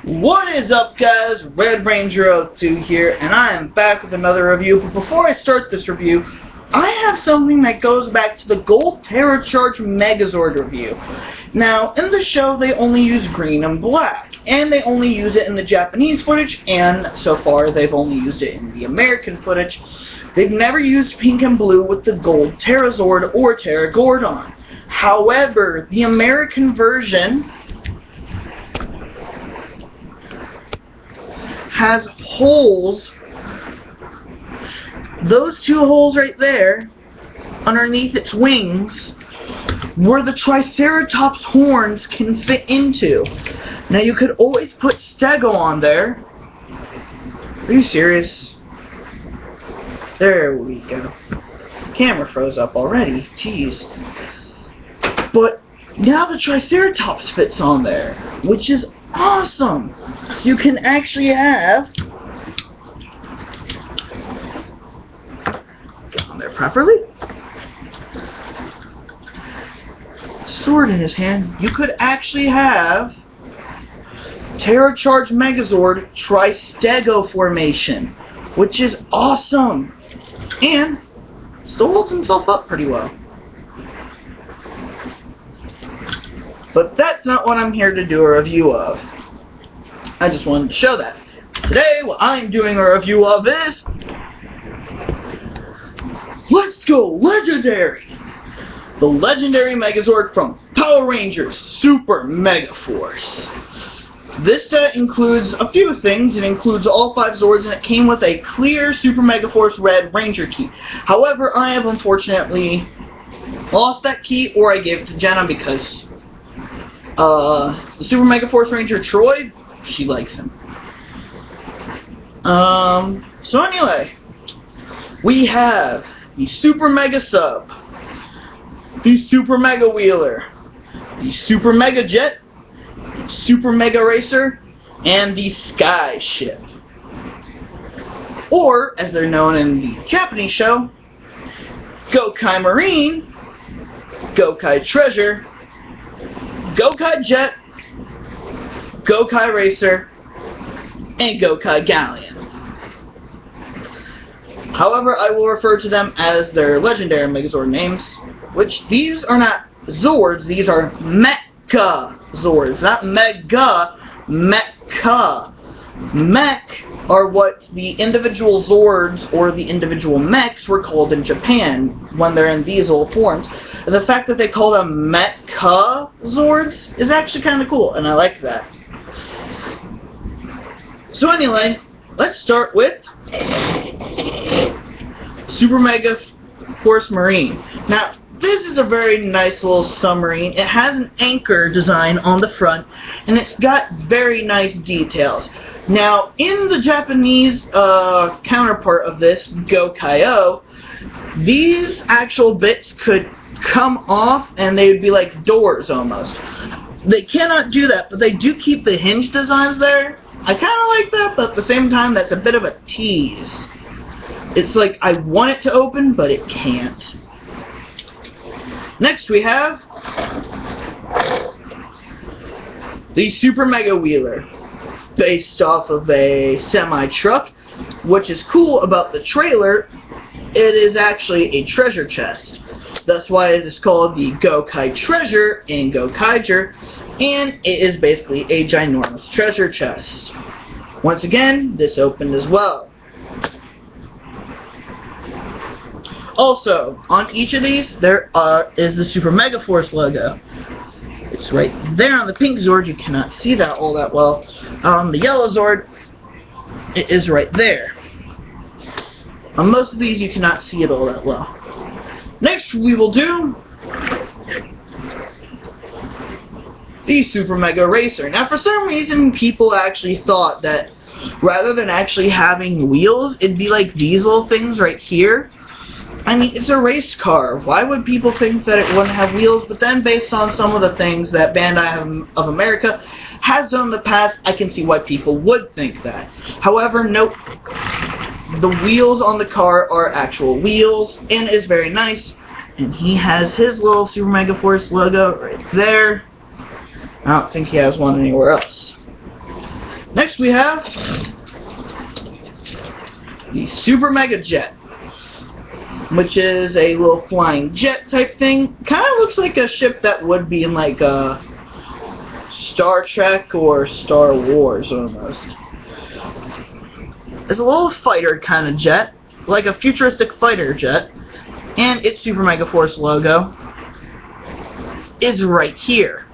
What is up, guys? Red Ranger 02 here, and I am back with another review. But before I start this review, I have something that goes back to the Gold Terror Charge Megazord review. Now, in the show, they only use green and black, and they only use it in the Japanese footage, and so far, they've only used it in the American footage. They've never used pink and blue with the Gold Terrazord or Terragordon. However, the American version has holes. Those two holes right there underneath its wings where the Triceratops horns can fit into. Now you could always put Stego on there. Are you serious? There we go. Camera froze up already. Jeez. But now the Triceratops fits on there, which is awesome. So you can actually have, get on there properly, sword in his hand. You could actually have Terror Charge Megazord Tri-Stego formation, which is awesome, and still holds himself up pretty well. But that's not what I'm here to do a review of. I just wanted to show that. Today, what I'm doing a review of is... Let's go Legendary! The Legendary Megazord from Power Rangers Super Mega Force. This set includes a few things. It includes all 5 Zords, and it came with a clear Super Mega Force Red Ranger key. However, I have unfortunately lost that key, or I gave it to Jenna because the Super Mega Force Ranger Troy, she likes him. So anyway, we have the Super Mega Sub, the Super Mega Wheeler, the Super Mega Jet, the Super Mega Racer, and the Sky Ship. Or, as they're known in the Japanese show, Gokai Marine, Gokai Treasure, Gokai Jet, Gokai Racer, and Gokai Galleon. However, I will refer to them as their legendary Megazord names, which these are not Zords, these are Mechazords, not Mega, Mecha. Mech are what the individual Zords or the individual mechs were called in Japan when they're in these little forms. And the fact that they call them Mechazords is actually kind of cool, and I like that. So anyway, let's start with Super Mega Force Marine. Now, this is a very nice little submarine. It has an anchor design on the front, and it's got very nice details. Now, in the Japanese counterpart of this, Gokai-O, these actual bits could come off, and they would be like doors almost. They cannot do that, but they do keep the hinge designs there. I kind of like that, but at the same time, that's a bit of a tease. It's like, I want it to open, but it can't. Next we have the Super Mega Wheeler, based off of a semi-truck. Which is cool about the trailer, it is actually a treasure chest. That's why it is called the Gokai Treasure in Gokaiger, and it is basically a ginormous treasure chest. Once again, this opened as well. Also, on each of these, there is the Super Mega Force logo. It's right there on the pink Zord. You cannot see that all that well. On the yellow Zord, it is right there. On most of these, you cannot see it all that well. Next, we will do the Super Mega Racer. Now, for some reason, people actually thought that rather than actually having wheels, it'd be like these little things right here. I mean, it's a race car. Why would people think that it wouldn't have wheels? But then, based on some of the things that Bandai of America has done in the past, I can see why people would think that. However, nope. The wheels on the car are actual wheels, and is very nice. And he has his little Super Mega Force logo right there. I don't think he has one anywhere else. Next we have the Super Mega Jet, which is a little flying jet type thing. Kind of looks like a ship that would be in like Star Trek or Star Wars almost. It's a little fighter kind of jet, like a futuristic fighter jet, and its Super Mega Force logo is right here.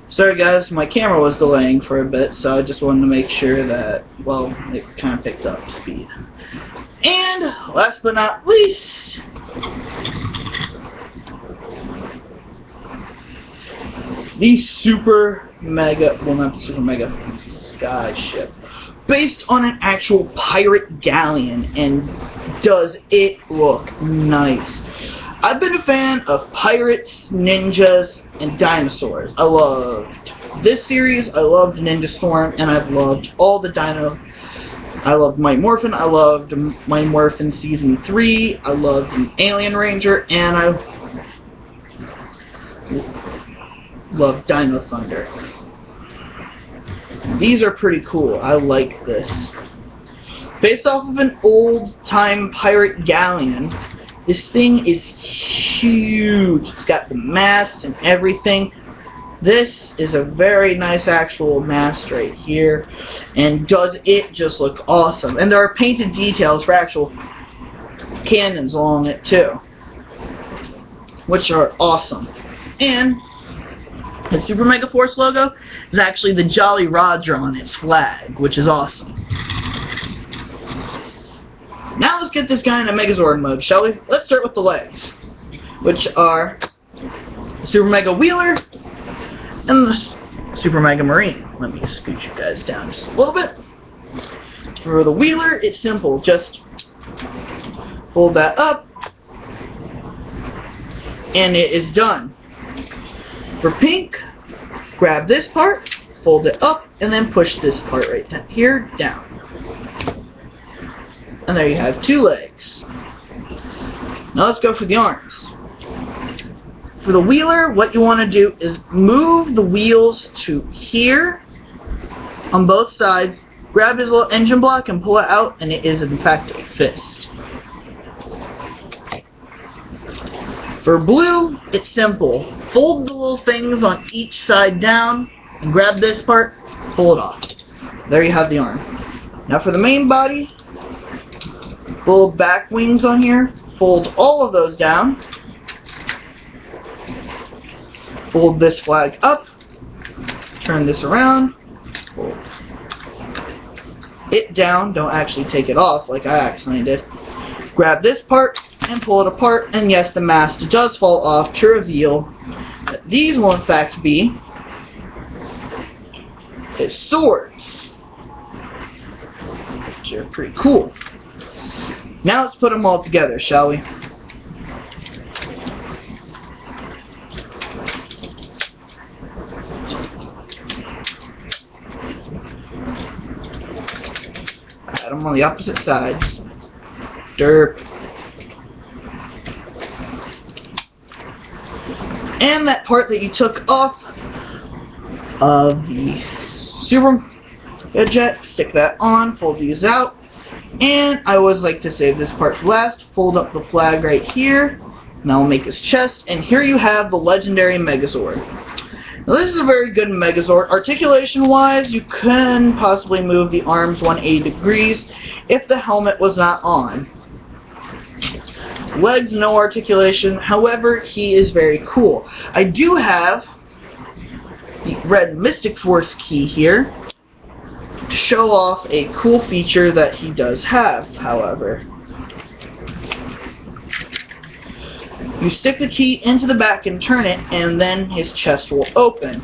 Sorry guys, my camera was delaying for a bit, so I just wanted to make sure that, well, it kind of picked up speed. And last but not least, the Super Mega, well not the Super Mega, Sky Ship, based on an actual pirate galleon, and does it look nice. I've been a fan of pirates, ninjas, and dinosaurs. I loved this series, I loved Ninja Storm, and I've loved all the dino. I loved Mighty Morphin, I loved Mighty Morphin Season 3, I loved Alien Ranger, and I loved Dino Thunder. These are pretty cool. I like this. Based off of an old-time pirate galleon, this thing is huge. It's got the mast and everything. This is a very nice actual mast right here, and does it just look awesome. And there are painted details for actual cannons along it too, which are awesome. And the Super Mega Force logo is actually the Jolly Roger on its flag, which is awesome. Now let's get this guy in a Megazord mode, shall we? Let's start with the legs, which are the Super Mega Wheeler and the Super Mega Marine. Let me scoot you guys down just a little bit. For the Wheeler, it's simple. Just fold that up, and it is done. For pink, grab this part, fold it up, and then push this part right down here down. And there you have two legs. Now let's go for the arms. For the Wheeler, what you want to do is move the wheels to here on both sides, grab his little engine block and pull it out, and it is in fact a fist. For blue, it's simple. Fold the little things on each side down, and grab this part, pull it off. There you have the arm. Now for the main body, little back wings on here, fold all of those down, fold this flag up, turn this around, fold it down, don't actually take it off like I accidentally did, grab this part and pull it apart, and yes, the mast does fall off to reveal that these will in fact be his swords, which are pretty cool. Now let's put them all together, shall we? Add them on the opposite sides. Derp. And that part that you took off of the Super Jet, stick that on, fold these out. And I always like to save this part for last. Fold up the flag right here. Now we'll make his chest. And here you have the legendary Megazord. Now this is a very good Megazord. Articulation wise, you can possibly move the arms 180 degrees if the helmet was not on. Legs, no articulation. However, he is very cool. I do have the red Mystic Force key here to show off a cool feature that he does have, however. You stick the key into the back and turn it, and then his chest will open.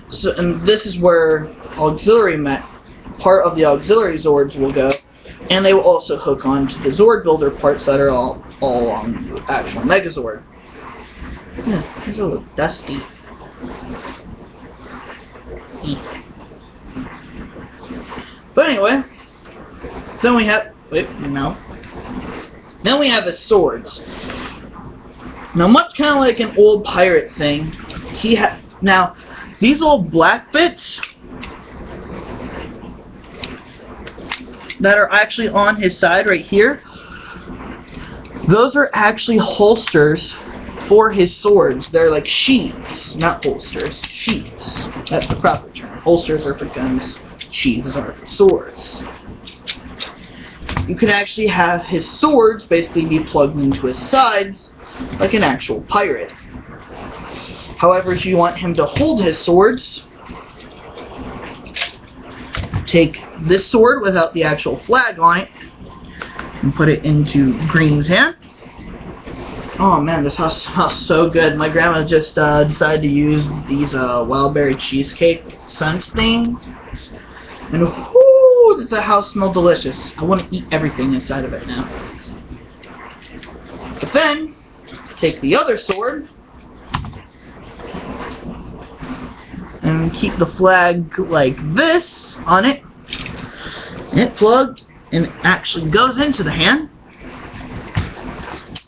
So, and this is where part of the auxiliary Zords will go, and they will also hook onto the Zord Builder parts that are all on the actual Megazord. Yeah, he's a little dusty. But anyway, then we have, wait, no. Then we have his swords. Now, much kind of like an old pirate thing, now these little black bits that are actually on his side right here, those are actually holsters for his swords. They're like sheaths, not holsters, sheaths. That's the proper term. Holsters are for guns, sheaths are for swords. You can actually have his swords basically be plugged into his sides like an actual pirate. However, if you want him to hold his swords, take this sword without the actual flag on it and put it into Green's hand. Oh man, this house smells so good. My grandma just decided to use these wild berry cheesecake scent things, and whoo, does the house smell delicious. I want to eat everything inside of it now. But then, take the other sword and keep the flag like this on it. And it plugged and it actually goes into the hand.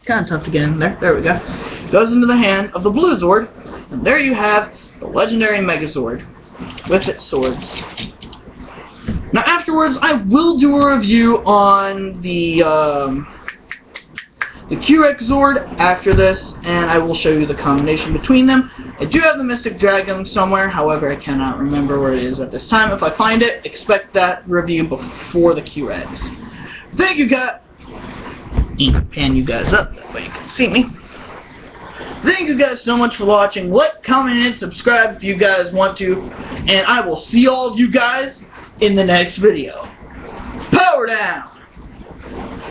Kind of tough to get in there. There we go. Goes into the hand of the blue Zord, and there you have the legendary Megazord with its swords. Now afterwards, I will do a review on the Q-Rex Zord after this, and I will show you the combination between them. I do have the Mystic Dragon somewhere, however I cannot remember where it is at this time. If I find it, expect that review before the Q-Rex. Thank you guys. Pan you guys up, that way you can see me. Thank you guys so much for watching. Like, comment, and subscribe if you guys want to. And I will see all of you guys in the next video. Power down!